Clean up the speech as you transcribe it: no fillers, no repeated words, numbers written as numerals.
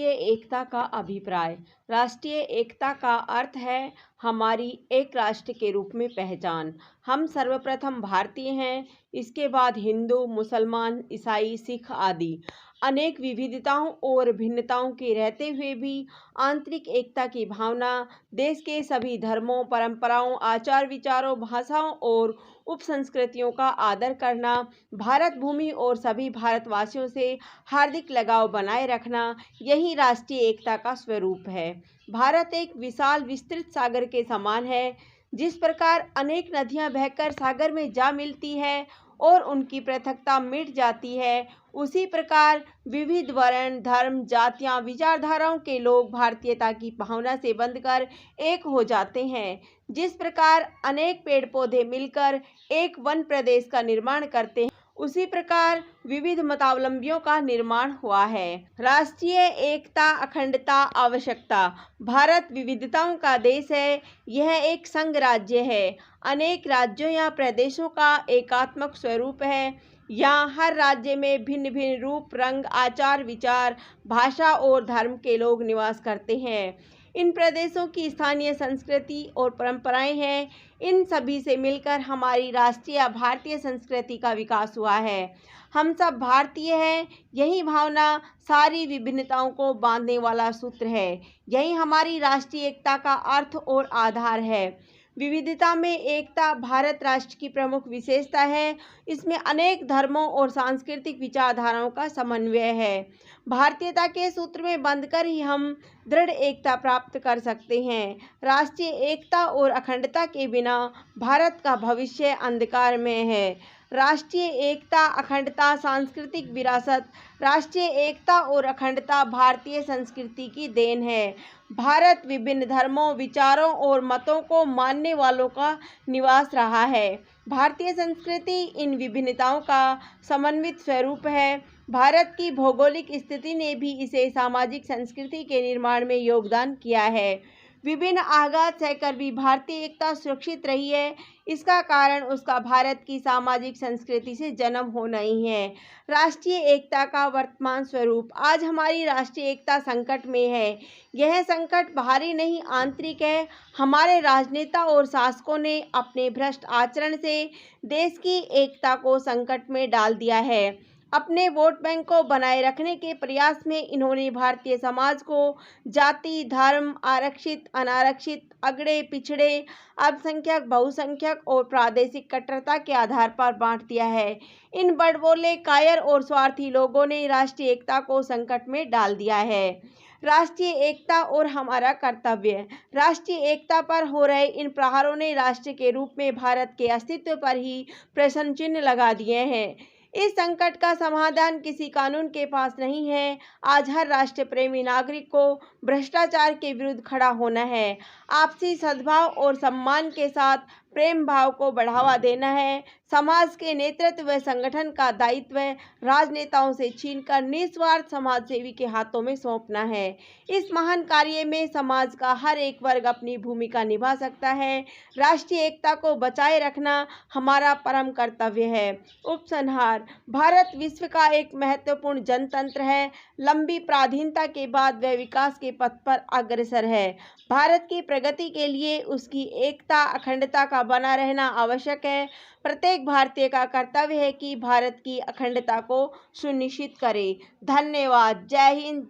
राष्ट्रीय एकता का अभिप्राय। राष्ट्रीय एकता का अर्थ है हमारी एक राष्ट्र के रूप में पहचान। हम सर्वप्रथम भारतीय हैं, इसके बाद हिंदू, मुसलमान, ईसाई, सिख आदि अनेक विविधताओं और भिन्नताओं के रहते हुए भी आंतरिक एकता की भावना, देश के सभी धर्मों, परंपराओं, आचार विचारों, भाषाओं और उपसंस्कृतियों का आदर करना, भारत भूमि और सभी भारतवासियों से हार्दिक लगाव बनाए रखना, यही राष्ट्रीय एकता का स्वरूप है। भारत एक विशाल विस्तृत सागर के समान है। जिस प्रकार अनेक नदियां बहकर सागर में जा मिलती है और उनकी पृथकता मिट जाती है, उसी प्रकार विविध वर्ण, धर्म, जातियां, विचारधाराओं के लोग भारतीयता की भावना से बंधकर एक हो जाते हैं। जिस प्रकार अनेक पेड़ पौधे मिलकर एक वन प्रदेश का निर्माण करते हैं, उसी प्रकार विविध मतावलंबियों का निर्माण हुआ है। राष्ट्रीय एकता, अखंडता, आवश्यकता। भारत विविधताओं का देश है। यह एक संघ राज्य है। अनेक राज्यों या प्रदेशों का एकात्मक स्वरूप है। यहाँ हर राज्य में भिन्न भिन्न रूप, रंग, आचार विचार, भाषा और धर्म के लोग निवास करते हैं। इन प्रदेशों की स्थानीय संस्कृति और परंपराएं हैं। इन सभी से मिलकर हमारी राष्ट्रीय भारतीय संस्कृति का विकास हुआ है। हम सब भारतीय हैं। यही भावना सारी विभिन्नताओं को बांधने वाला सूत्र है। यही हमारी राष्ट्रीय एकता का अर्थ और आधार है। विविधता में एकता भारत राष्ट्र की प्रमुख विशेषता है। इसमें अनेक धर्मों और सांस्कृतिक विचारधाराओं का समन्वय है। भारतीयता के सूत्र में बंधकर ही हम दृढ़ एकता प्राप्त कर सकते हैं। राष्ट्रीय एकता और अखंडता के बिना भारत का भविष्य अंधकार में है। राष्ट्रीय एकता, अखंडता, सांस्कृतिक विरासत। राष्ट्रीय एकता और अखंडता भारतीय संस्कृति की देन है। भारत विभिन्न धर्मों, विचारों और मतों को मानने वालों का निवास रहा है। भारतीय संस्कृति इन विभिन्नताओं का समन्वित स्वरूप है। भारत की भौगोलिक स्थिति ने भी इसे सामाजिक संस्कृति के निर्माण में योगदान किया है। विभिन्न आघात सहकर भी भारतीय एकता सुरक्षित रही है। इसका कारण उसका भारत की सामाजिक संस्कृति से जन्म होना ही है। राष्ट्रीय एकता का वर्तमान स्वरूप। आज हमारी राष्ट्रीय एकता संकट में है। यह संकट बाहरी नहीं, आंतरिक है। हमारे राजनेता और शासकों ने अपने भ्रष्ट आचरण से देश की एकता को संकट में डाल दिया है। अपने वोट बैंक को बनाए रखने के प्रयास में इन्होंने भारतीय समाज को जाति, धर्म, आरक्षित, अनारक्षित, अगड़े, पिछड़े, अल्पसंख्यक, बहुसंख्यक और प्रादेशिक कट्टरता के आधार पर बांट दिया है। इन बड़बोले, कायर और स्वार्थी लोगों ने राष्ट्रीय एकता को संकट में डाल दिया है। राष्ट्रीय एकता और हमारा कर्तव्य। राष्ट्रीय एकता पर हो रहे इन प्रहारों ने राष्ट्र के रूप में भारत के अस्तित्व पर ही प्रश्न चिन्ह लगा दिए हैं। इस संकट का समाधान किसी कानून के पास नहीं है। आज हर राष्ट्र प्रेमी नागरिक को भ्रष्टाचार के विरुद्ध खड़ा होना है। आपसी सद्भाव और सम्मान के साथ प्रेम भाव को बढ़ावा देना है। समाज के नेतृत्व व संगठन का दायित्व राजनेताओं से छीनकर निस्वार्थ समाजसेवी के हाथों में सौंपना है। इस महान कार्य में समाज का हर एक वर्ग अपनी भूमिका निभा सकता है। राष्ट्रीय एकता को बचाए रखना हमारा परम कर्तव्य है। उपसंहार। भारत विश्व का एक महत्वपूर्ण जनतंत्र है। लंबी पराधीनता के बाद वह विकास के पथ पर अग्रसर है। भारत की प्रगति के लिए उसकी एकता, अखंडता का बना रहना आवश्यक है। प्रत्येक भारतीय का कर्तव्य है कि भारत की अखंडता को सुनिश्चित करे। धन्यवाद। जय हिंद।